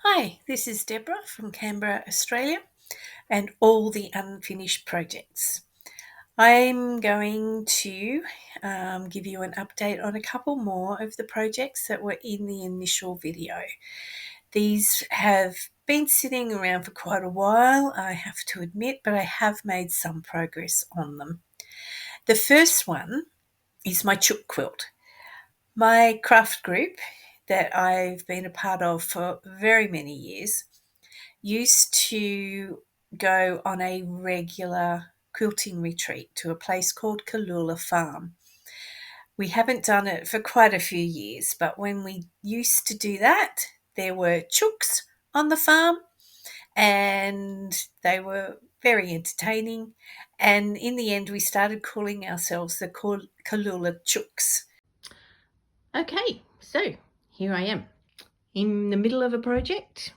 Hi, this is Deborah from Canberra, Australia, and all the unfinished projects. I'm going to give you an update on a couple more of the projects that were in the initial video. These have been sitting around for quite a while, I have to admit, but I have made some progress on them. The first one is my chook quilt. My craft group that I've been a part of for very many years used to go on a regular quilting retreat to a place called Kalula Farm. We haven't done it for quite a few years, but when we used to do that, there were chooks on the farm and they were very entertaining. And in the end, we started calling ourselves the Kalula Chooks. Okay, so here I am in the middle of a project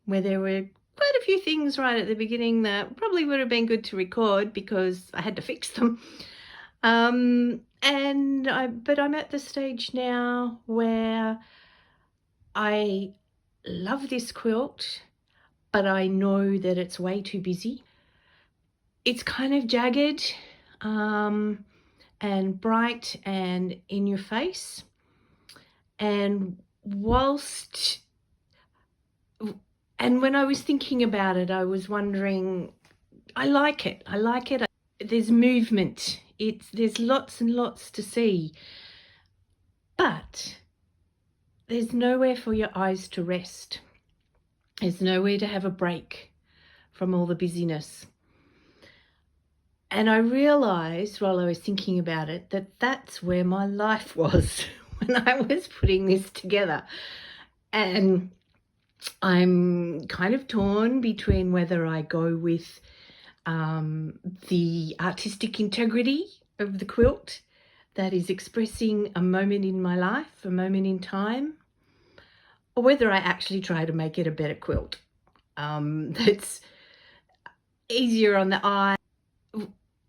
where there were quite a few things right at the beginning that probably would have been good to record because I had to fix them. But I'm at the stage now where I love this quilt, but I know that it's way too busy. It's kind of jagged, and bright and in your face. And whilst and when I was thinking about it, I was wondering, I like it. I like it. There's movement. There's lots and lots to see. But there's nowhere for your eyes to rest. There's nowhere to have a break from all the busyness. And I realized while I was thinking about it that that's where my life was when I was putting this together. And I'm kind of torn between whether I go with the artistic integrity of the quilt that is expressing a moment in my life, a moment in time, or whether I actually try to make it a better quilt that's easier on the eye.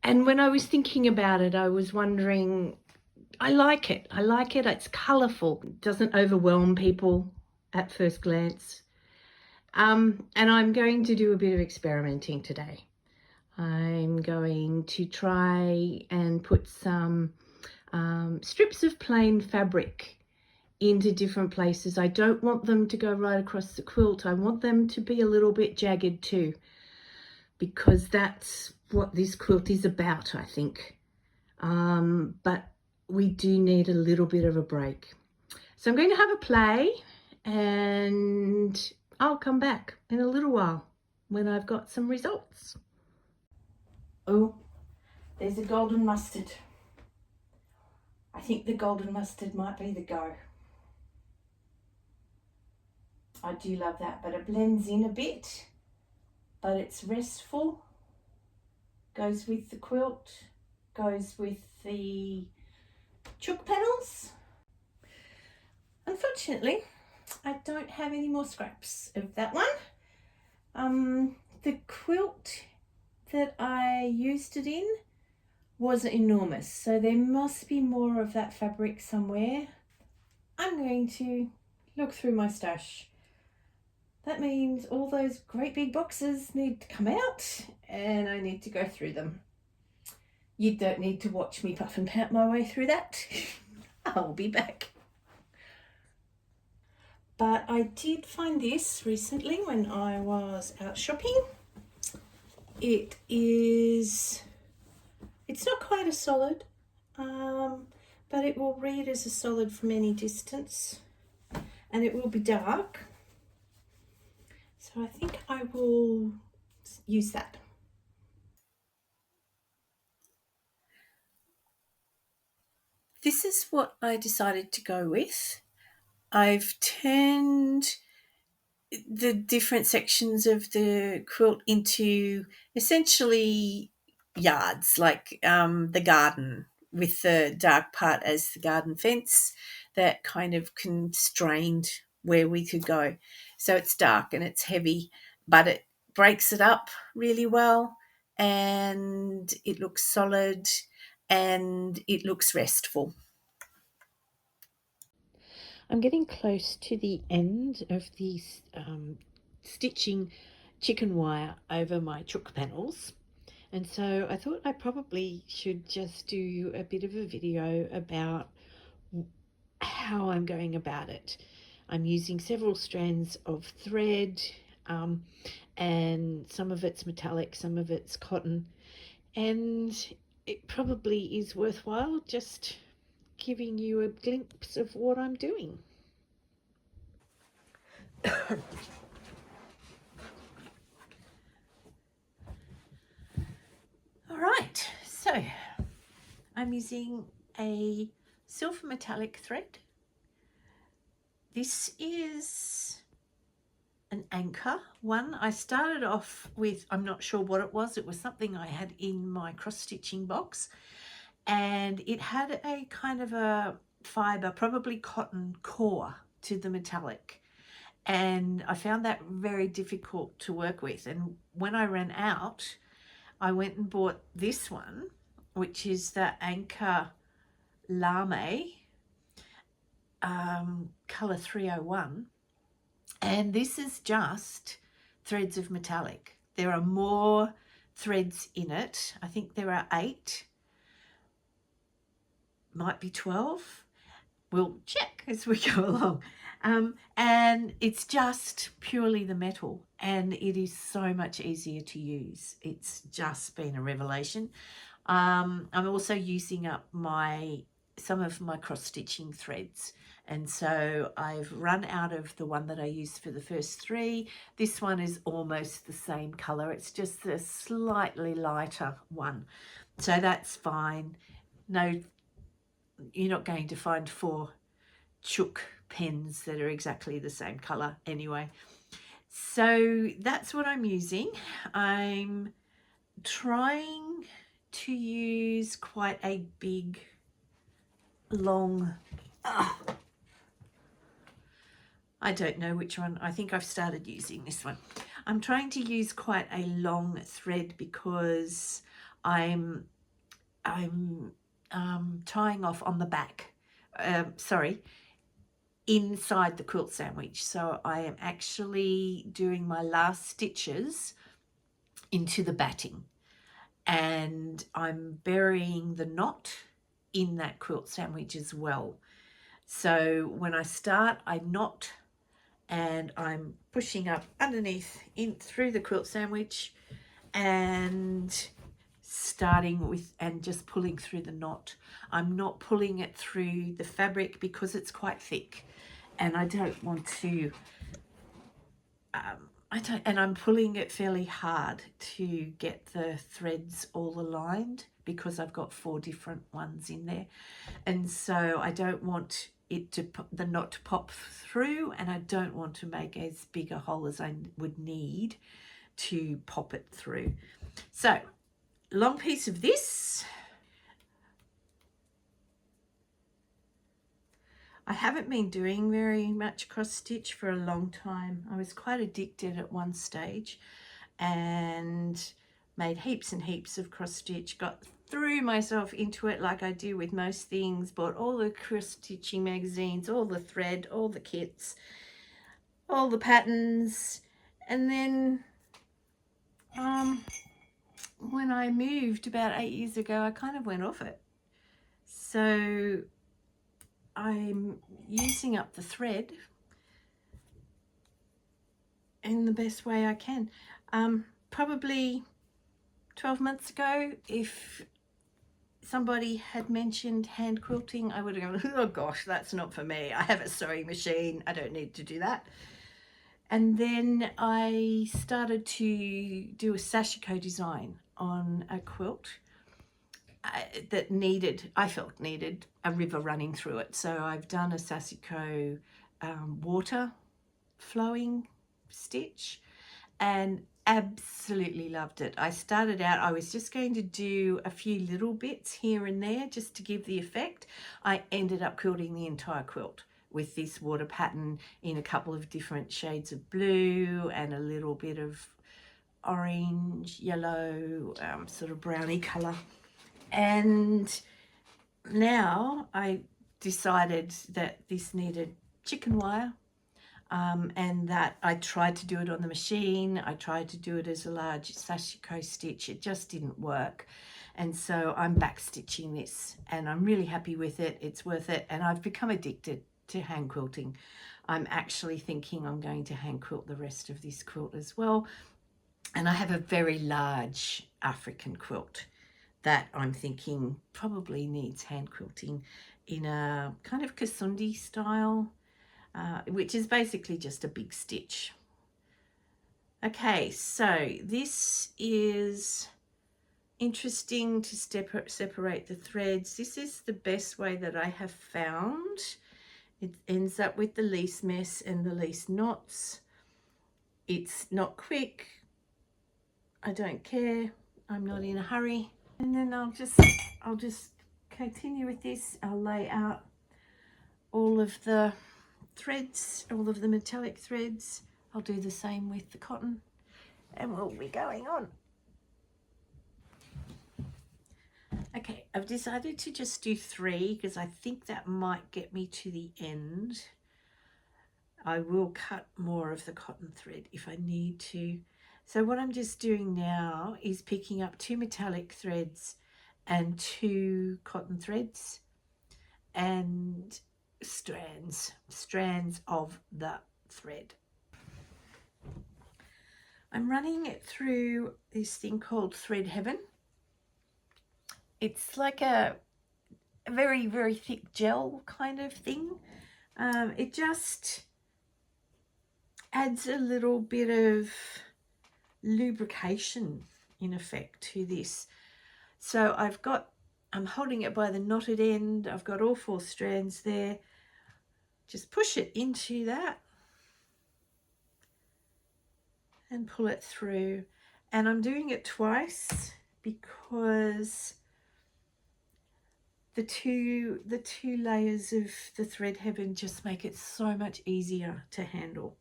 And when I was thinking about it, I was wondering, I like it. I like it. It's colourful. It doesn't overwhelm people at first glance. And I'm going to do a bit of experimenting today. I'm going to try and put some strips of plain fabric into different places. I don't want them to go right across the quilt. I want them to be a little bit jagged too, because that's what this quilt is about, I think. But we do need a little bit of a break. So I'm going to have a play and I'll come back in a little while when I've got some results. Oh, there's a golden mustard. I think the golden mustard might be the go. I do love that, but it blends in a bit, but it's restful. Goes with the quilt, goes with the chook panels. Unfortunately, I don't have any more scraps of that one. The quilt that I used it in was enormous, so there must be more of that fabric somewhere. I'm going to look through my stash. That means all those great big boxes need to come out and I need to go through them. You don't need to watch me puff and pant my way through that. I'll be back. But I did find this recently when I was out shopping. It's not quite a solid, but it will read as a solid from any distance and it will be dark. So I think I will use that. This is what I decided to go with. I've turned the different sections of the quilt into essentially yards, like the garden, with the dark part as the garden fence that kind of constrained where we could go. So it's dark and it's heavy, but it breaks it up really well and it looks solid and it looks restful. I'm getting close to the end of the stitching chicken wire over my chook panels, and so I thought I probably should just do a bit of a video about how I'm going about it. I'm using several strands of thread, and some of it's metallic, some of it's cotton, and it probably is worthwhile just giving you a glimpse of what I'm doing. All right, so I'm using a silver metallic thread. This is an anchor one. I started off with, I'm not sure what it was something I had in my cross-stitching box, and it had a kind of a fibre, probably cotton core to the metallic, and I found that very difficult to work with. And when I ran out, I went and bought this one, which is the Anchor Lame colour 301, and this is just threads of metallic. There are more threads in it. I think there are 8, might be 12. We'll check as we go along. And it's just purely the metal, and it is so much easier to use. It's just been a revelation. I'm also using up some of my cross-stitching threads, and so I've run out of the one that I used for the first 3. This one is almost the same color. It's just a slightly lighter one, so that's fine. No, you're not going to find 4 chook pens that are exactly the same color anyway. So that's what I'm using. I'm trying to use quite a big, long, I don't know which one. I think I've started using this one. I'm trying to use quite a long thread because I'm tying off on the back, inside the quilt sandwich. So I am actually doing my last stitches into the batting, and I'm burying the knot in that quilt sandwich as well. So when I start, I knot, and I'm pushing up underneath in through the quilt sandwich and starting with and just pulling through the knot. I'm not pulling it through the fabric because it's quite thick, and I don't want to and I'm pulling it fairly hard to get the threads all aligned because I've got 4 different ones in there, and so I don't want it to the knot to pop through, and I don't want to make as big a hole as I would need to pop it through. So long piece of this. I haven't been doing very much cross stitch for a long time. I was quite addicted at one stage and made heaps and heaps of cross stitch, threw myself into it like I do with most things, bought all the cross stitching magazines, all the thread, all the kits, all the patterns, and then when I moved about 8 years ago, I kind of went off it. So I'm using up the thread in the best way I can. Probably 12 months ago, if somebody had mentioned hand quilting, I would have gone, oh gosh, that's not for me. I have a sewing machine. I don't need to do that. And then I started to do a sashiko design on a quilt that I felt needed a river running through it. So I've done a sashiko water flowing stitch and absolutely loved it. I started out, I was just going to do a few little bits here and there just to give the effect. I ended up quilting the entire quilt with this water pattern in a couple of different shades of blue and a little bit of orange, yellow, sort of browny colour. And now I decided that this needed chicken wire, and that I tried to do it on the machine. I tried to do it as a large sashiko stitch. It just didn't work. And so I'm back stitching this, and I'm really happy with it. It's worth it. And I've become addicted to hand quilting. I'm actually thinking I'm going to hand quilt the rest of this quilt as well. And I have a very large African quilt that I'm thinking probably needs hand quilting in a kind of Kasundi style, which is basically just a big stitch. Okay, so this is interesting to separate the threads. This is the best way that I have found. It ends up with the least mess and the least knots. It's not quick. I don't care. I'm not in a hurry. And then I'll just continue with this. I'll lay out all of the threads, all of the metallic threads. I'll do the same with the cotton, and we'll be going on. Okay, I've decided to just do 3 because I think that might get me to the end. I will cut more of the cotton thread if I need to. So what I'm just doing now is picking up 2 metallic threads and 2 cotton threads and strands of the thread. I'm running it through this thing called Thread Heaven. It's like a very, very thick gel kind of thing. It just adds a little bit of lubrication in effect to this. So I'm holding it by the knotted end. I've got all 4 strands there. Just push it into that and pull it through. And I'm doing it twice because the two layers of the Thread Heaven just make it so much easier to handle.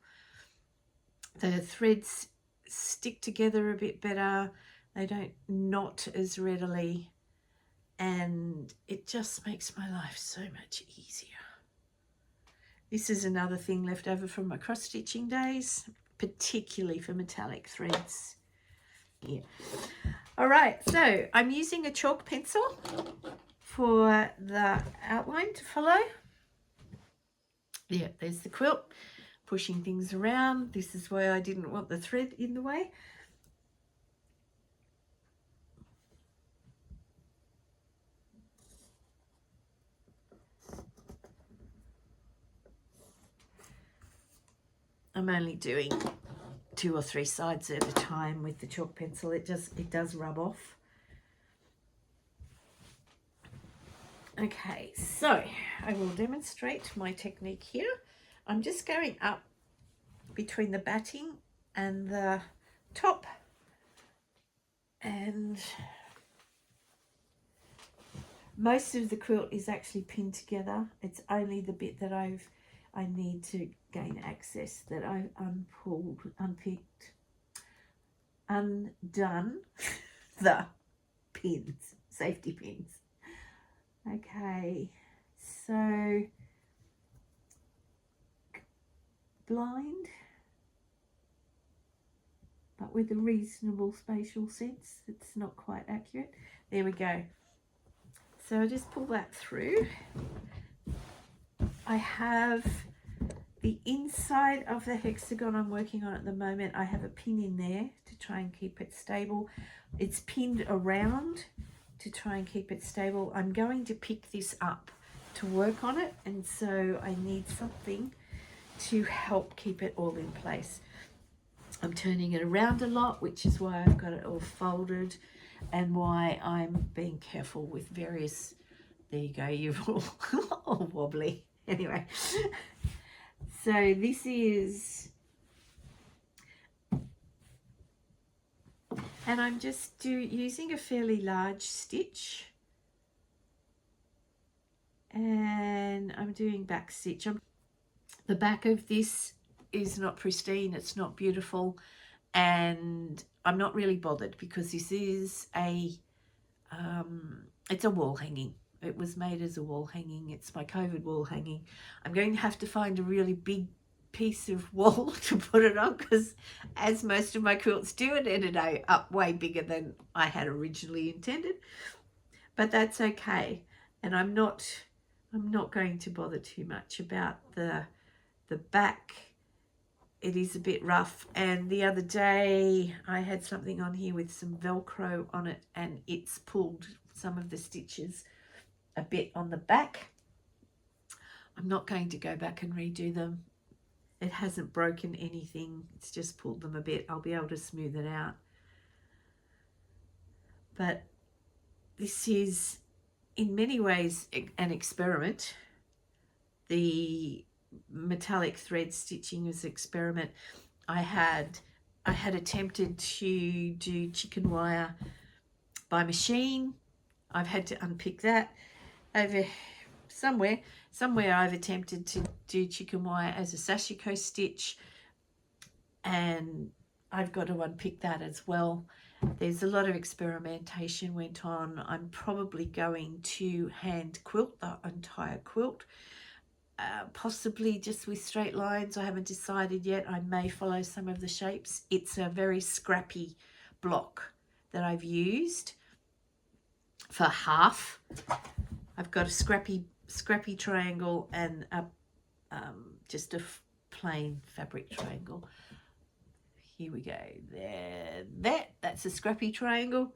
The threads stick together a bit better. They don't knot as readily, and it just makes my life so much easier. This is another thing left over from my cross stitching days, particularly for metallic threads. Yeah. All right, so I'm using a chalk pencil for the outline to follow. Yeah, there's the quilt, pushing things around. This is why I didn't want the thread in the way. I'm only doing 2 or 3 sides at a time with the chalk pencil. It does rub off. Okay, so I will demonstrate my technique here. I'm just going up between the batting and the top, and most of the quilt is actually pinned together. It's only the bit that I need to gain access that I've unpicked, undone the pins, safety pins. Okay, so blind, but with a reasonable spatial sense. It's not quite accurate. There we go. So I just pull that through. I have the inside of the hexagon I'm working on at the moment. I have a pin in there to try and keep it stable. It's pinned around to try and keep it stable. I'm going to pick this up to work on it, and so I need something to help keep it all in place. I'm turning it around a lot, which is why I've got it all folded and why I'm being careful with various, there you go, you've all wobbly. Anyway, so this is, and I'm just using a fairly large stitch, and I'm doing back stitch. The back of this is not pristine, it's not beautiful, and I'm not really bothered because this is a it's a wall hanging. It was made as a wall hanging. It's my COVID wall hanging. I'm going to have to find a really big piece of wall to put it on, because as most of my quilts do, it ended up way bigger than I had originally intended. But that's okay. And I'm not going to bother too much about the back. It is a bit rough, and the other day I had something on here with some Velcro on it, and it's pulled some of the stitches a bit on the back. I'm not going to go back and redo them. It hasn't broken anything, it's just pulled them a bit. I'll be able to smooth it out. But this is in many ways an experiment. The metallic thread stitching is an experiment. I had attempted to do chicken wire by machine. I've had to unpick that. Over somewhere I've attempted to do chicken wire as a sashiko stitch, and I've got to unpick that as well. There's a lot of experimentation went on. I'm probably going to hand quilt the entire quilt, possibly just with straight lines. I haven't decided yet. I may follow some of the shapes. It's a very scrappy block that I've used for half. I've got a scrappy triangle and just a plain fabric triangle. Here we go. That's a scrappy triangle,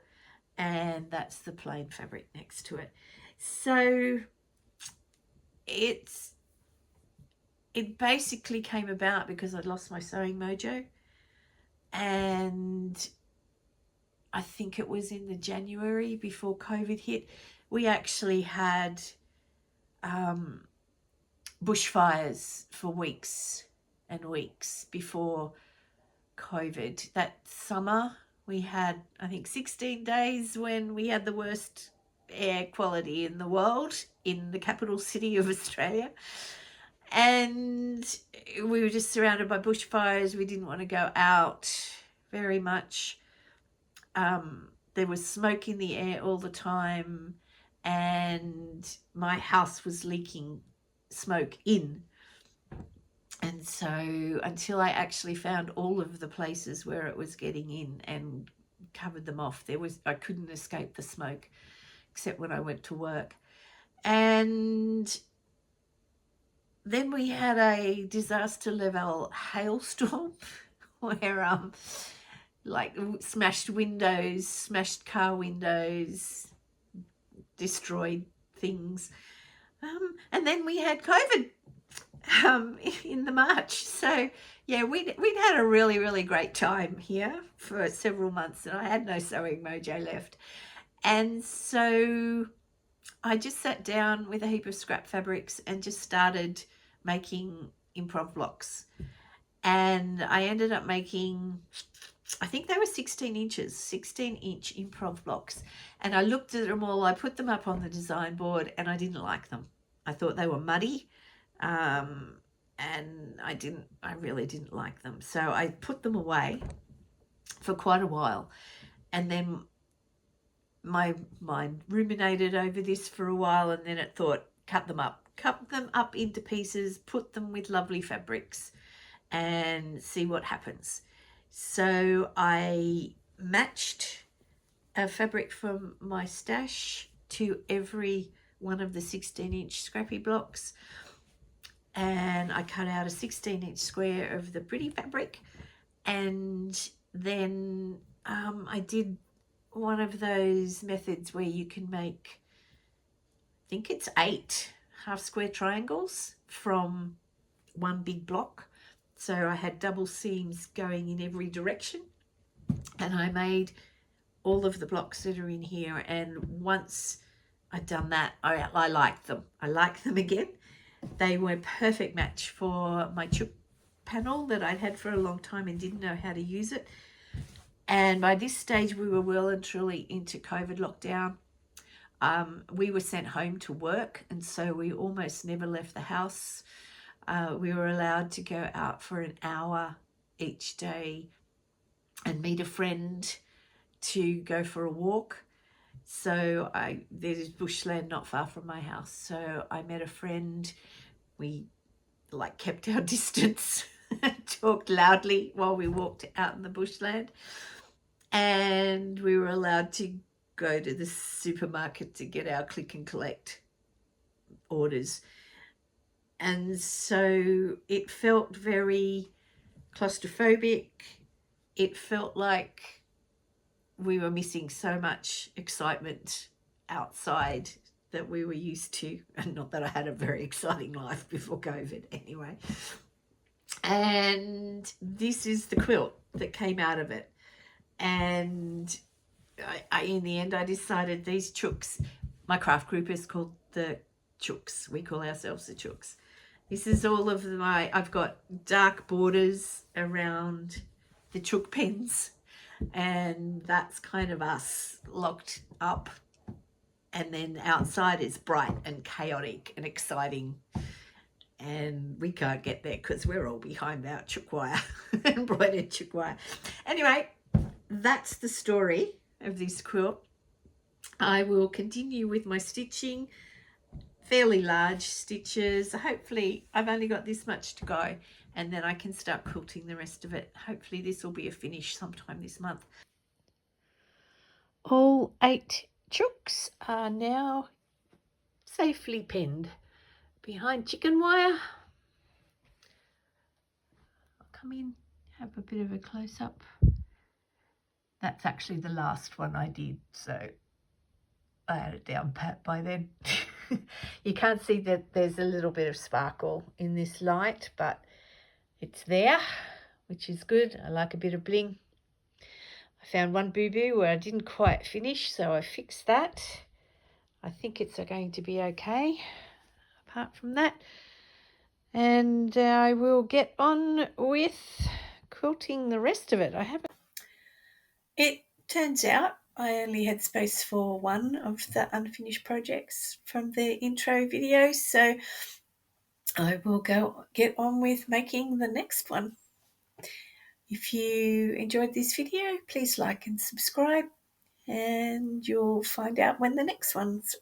and that's the plain fabric next to it. So it basically came about because I'd lost my sewing mojo, and I think it was in the January before COVID hit. We actually had bushfires for weeks and weeks before COVID. That summer we had, I think, 16 days when we had the worst air quality in the world in the capital city of Australia, and we were just surrounded by bushfires. We didn't want to go out very much. There was smoke in the air all the time, and my house was leaking smoke in. And so until I actually found all of the places where it was getting in and covered them off, I couldn't escape the smoke except when I went to work. And then we had a disaster level hailstorm where like smashed windows, smashed car windows, destroyed things. And then we had COVID in the March. So yeah, we'd had a really, really great time here for several months, and I had no sewing mojo left. And so I just sat down with a heap of scrap fabrics and just started making improv blocks. And I ended up making, I think they were 16-inch improv blocks. And I looked at them all, I put them up on the design board, and I didn't like them. I thought they were muddy, and I really didn't like them. So I put them away for quite a while. And then my mind ruminated over this for a while, and then it thought, cut them up into pieces, put them with lovely fabrics, and see what happens. So I matched a fabric from my stash to every one of the 16-inch scrappy blocks, and I cut out a 16-inch square of the pretty fabric, and then I did one of those methods where you can make, I think it's 8 half square triangles from one big block. So I had double seams going in every direction, and I made all of the blocks that are in here. And once I'd done that, I liked them. I liked them again. They were a perfect match for my chook panel that I'd had for a long time and didn't know how to use it. And by this stage, we were well and truly into COVID lockdown. We were sent home to work, and so we almost never left the house. We were allowed to go out for an hour each day and meet a friend to go for a walk. So there's bushland not far from my house. So I met a friend. We like kept our distance, talked loudly while we walked out in the bushland, and we were allowed to go to the supermarket to get our click and collect orders. And so it felt very claustrophobic. It felt like we were missing so much excitement outside that we were used to. And not that I had a very exciting life before COVID anyway. And this is the quilt that came out of it. And in the end, I decided these chooks, my craft group is called the Chooks. We call ourselves the Chooks. This is all of I've got dark borders around the chook pens, and that's kind of us locked up. And then outside is bright and chaotic and exciting. And we can't get there because we're all behind our chook wire, embroidered chook wire. Anyway, that's the story of this quilt. I will continue with my stitching, fairly large stitches. Hopefully I've only got this much to go, and then I can start quilting the rest of it. Hopefully this will be a finish sometime this month. All 8 chooks are now safely pinned behind chicken wire. I'll come in, have a bit of a close-up. That's actually the last one I did, so I had it down pat by then. You can't see that there's a little bit of sparkle in this light, but it's there, which is good. I like a bit of bling. I found one boo-boo where I didn't quite finish, so I fixed that. I think it's going to be okay apart from that. And I will get on with quilting the rest of it. It turns out I only had space for one of the unfinished projects from the intro video, so I will get on with making the next one. If you enjoyed this video, please like and subscribe, and you'll find out when the next one's